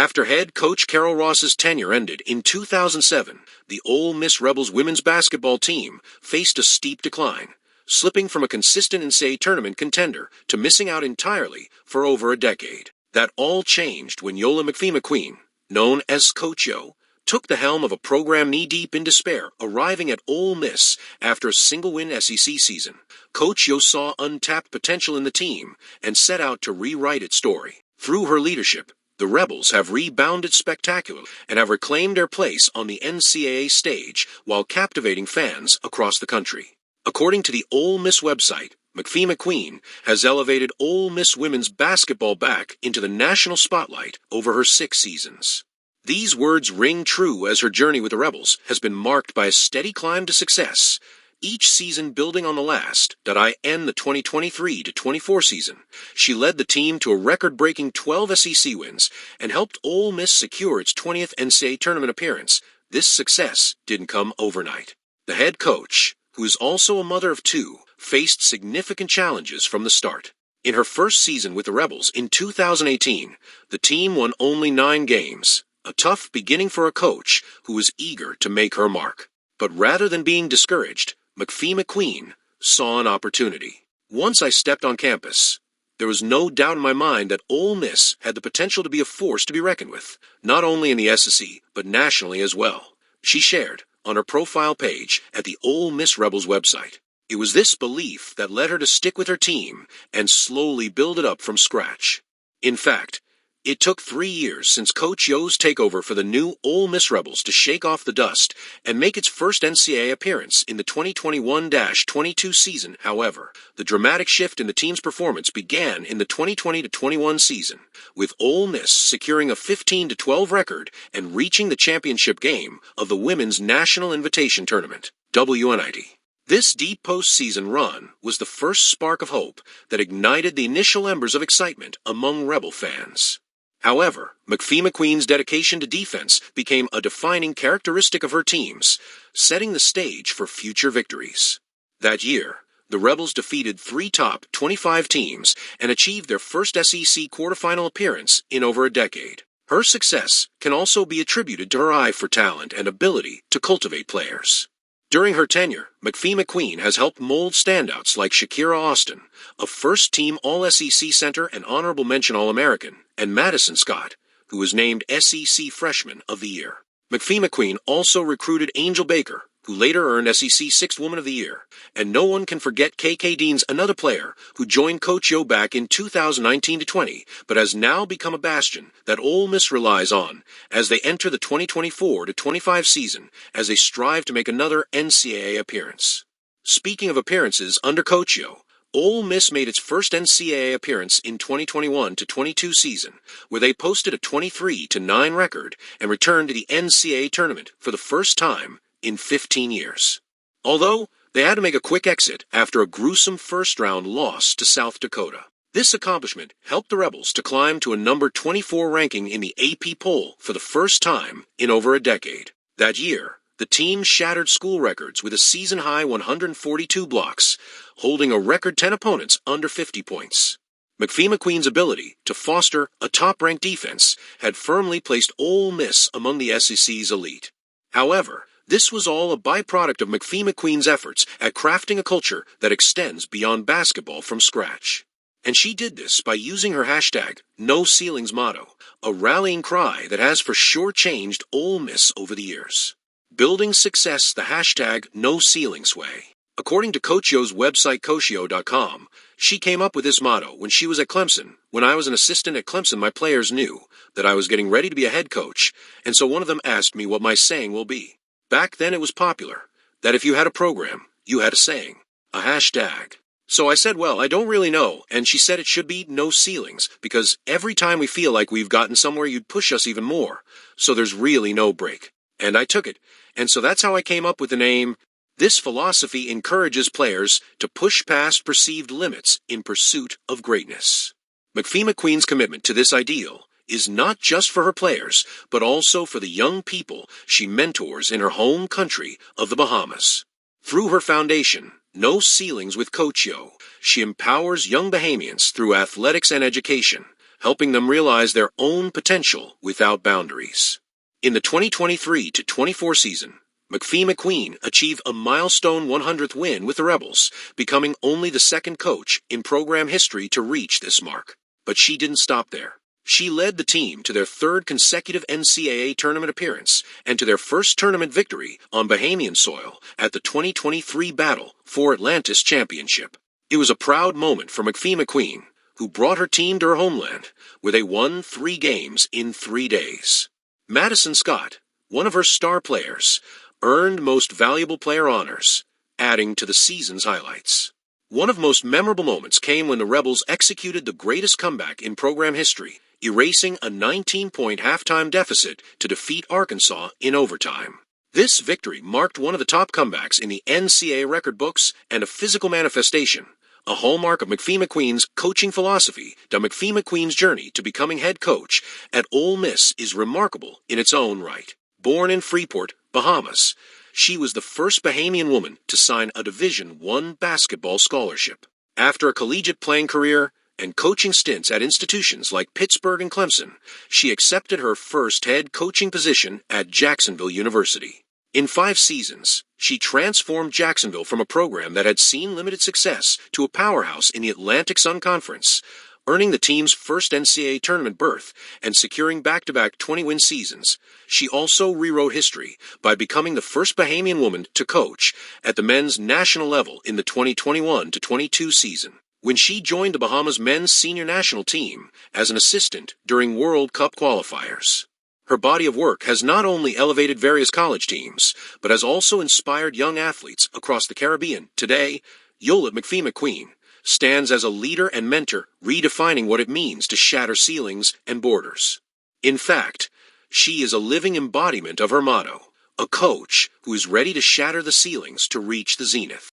After head coach Carol Ross's tenure ended in 2007, the Ole Miss Rebels women's basketball team faced a steep decline, slipping from a consistent NCAA tournament contender to missing out entirely for over a decade. That all changed when Yolett McPhee-McCuin, known as Coach Yo, took the helm of a program knee-deep in despair, arriving at Ole Miss after a single-win SEC season. Coach Yo saw untapped potential in the team and set out to rewrite its story. Through her leadership, the Rebels have rebounded spectacularly and have reclaimed their place on the NCAA stage while captivating fans across the country. According to the Ole Miss website, McPhee-McCuin has elevated Ole Miss women's basketball back into the national spotlight over her 6 seasons. These words ring true as her journey with the Rebels has been marked by a steady climb to success, each season building on the last. The 2023-24 season, she led the team to a record-breaking 12 SEC wins and helped Ole Miss secure its 20th NCAA tournament appearance. This success didn't come overnight. The head coach, who is also a mother of 2, faced significant challenges from the start. In her first season with the Rebels in 2018, the team won only 9 games, a tough beginning for a coach who was eager to make her mark. But rather than being discouraged, McPhee-McCuin saw an opportunity. Once I stepped on campus, there was no doubt in my mind that Ole Miss had the potential to be a force to be reckoned with, not only in the SEC, but nationally as well. She shared on her profile page at the Ole Miss Rebels website. It was this belief that led her to stick with her team and slowly build it up from scratch. In fact, it took 3 years since Coach Yo's takeover for the new Ole Miss Rebels to shake off the dust and make its first NCAA appearance in the 2021-22 season. However, the dramatic shift in the team's performance began in the 2020-21 season, with Ole Miss securing a 15-12 record and reaching the championship game of the Women's National Invitation Tournament, WNIT. This deep postseason run was the first spark of hope that ignited the initial embers of excitement among Rebel fans. However, McPhee-McCuin's dedication to defense became a defining characteristic of her teams, setting the stage for future victories. That year, the Rebels defeated 3 top 25 teams and achieved their first SEC quarterfinal appearance in over a decade. Her success can also be attributed to her eye for talent and ability to cultivate players. During her tenure, McPhee-McCuin has helped mold standouts like Shakira Austin, a first-team All-SEC center and honorable mention All-American, and Madison Scott, who was named SEC Freshman of the Year. McPhee-McCuin also recruited Angel Baker, who later earned SEC Sixth Woman of the Year, and no one can forget KK Dean's another player who joined Coach Yo back in 2019-20, but has now become a bastion that Ole Miss relies on as they enter the 2024-25 season as they strive to make another NCAA appearance. Speaking of appearances under Coach Yo, Ole Miss made its first NCAA appearance in 2021-22 season, where they posted a 23-9 record and returned to the NCAA tournament for the first time in 15 years. Although they had to make a quick exit after a gruesome first-round loss to South Dakota. This accomplishment helped the Rebels to climb to a number 24 ranking in the AP poll for the first time in over a decade. That year, the team shattered school records with a season-high 142 blocks, holding a record 10 opponents under 50 points. McPhee-McCuin's ability to foster a top-ranked defense had firmly placed Ole Miss among the SEC's elite. However, this was all a byproduct of McPhee-McCuin's efforts at crafting a culture that extends beyond basketball from scratch. And she did this by using her hashtag #NoCeilings motto, a rallying cry that has for sure changed Ole Miss over the years. Building success the hashtag #NoCeilings way. According to Coach Yo's website coachyo.com, she came up with this motto when she was at Clemson. When I was an assistant at Clemson, my players knew that I was getting ready to be a head coach, and so one of them asked me what my saying will be. Back then it was popular, that if you had a program, you had a saying, a hashtag. So I said, well, I don't really know, and she said it should be no ceilings, because every time we feel like we've gotten somewhere, you'd push us even more, so there's really no break. And I took it, and so that's how I came up with the name. This philosophy encourages players to push past perceived limits in pursuit of greatness. McPhee-McCuin's commitment to this ideal is not just for her players, but also for the young people she mentors in her home country of the Bahamas. Through her foundation, No Ceilings with Coach Yo, she empowers young Bahamians through athletics and education, helping them realize their own potential without boundaries. In the 2023-24 season, McPhee-McCuin achieved a milestone 100th win with the Rebels, becoming only the second coach in program history to reach this mark. But she didn't stop there. She led the team to their third consecutive NCAA tournament appearance and to their first tournament victory on Bahamian soil at the 2023 Battle for Atlantis Championship. It was a proud moment for McPhee-McCuin, who brought her team to her homeland, where they won 3 games in 3 days. Madison Scott, one of her star players, earned Most Valuable Player honors, adding to the season's highlights. One of the most memorable moments came when the Rebels executed the greatest comeback in program history, erasing a 19-point halftime deficit to defeat Arkansas in overtime. This victory marked one of the top comebacks in the NCAA record books and a physical manifestation, a hallmark of McPhee-McCuin's coaching philosophy. The McPhee-McCuin's journey to becoming head coach at Ole Miss is remarkable in its own right. Born in Freeport, Bahamas, she was the first Bahamian woman to sign a Division I basketball scholarship. After a collegiate playing career and coaching stints at institutions like Pittsburgh and Clemson, she accepted her first head coaching position at Jacksonville University. In 5 seasons, she transformed Jacksonville from a program that had seen limited success to a powerhouse in the Atlantic Sun Conference, earning the team's first NCAA tournament berth and securing back-to-back 20-win seasons. She also rewrote history by becoming the first Bahamian woman to coach at the men's national level in the 2021-22 season, when she joined the Bahamas men's senior national team as an assistant during World Cup qualifiers. Her body of work has not only elevated various college teams, but has also inspired young athletes across the Caribbean. Today, Yolett McPhee-McCuin stands as a leader and mentor, redefining what it means to shatter ceilings and borders. In fact, she is a living embodiment of her motto, a coach who is ready to shatter the ceilings to reach the zenith.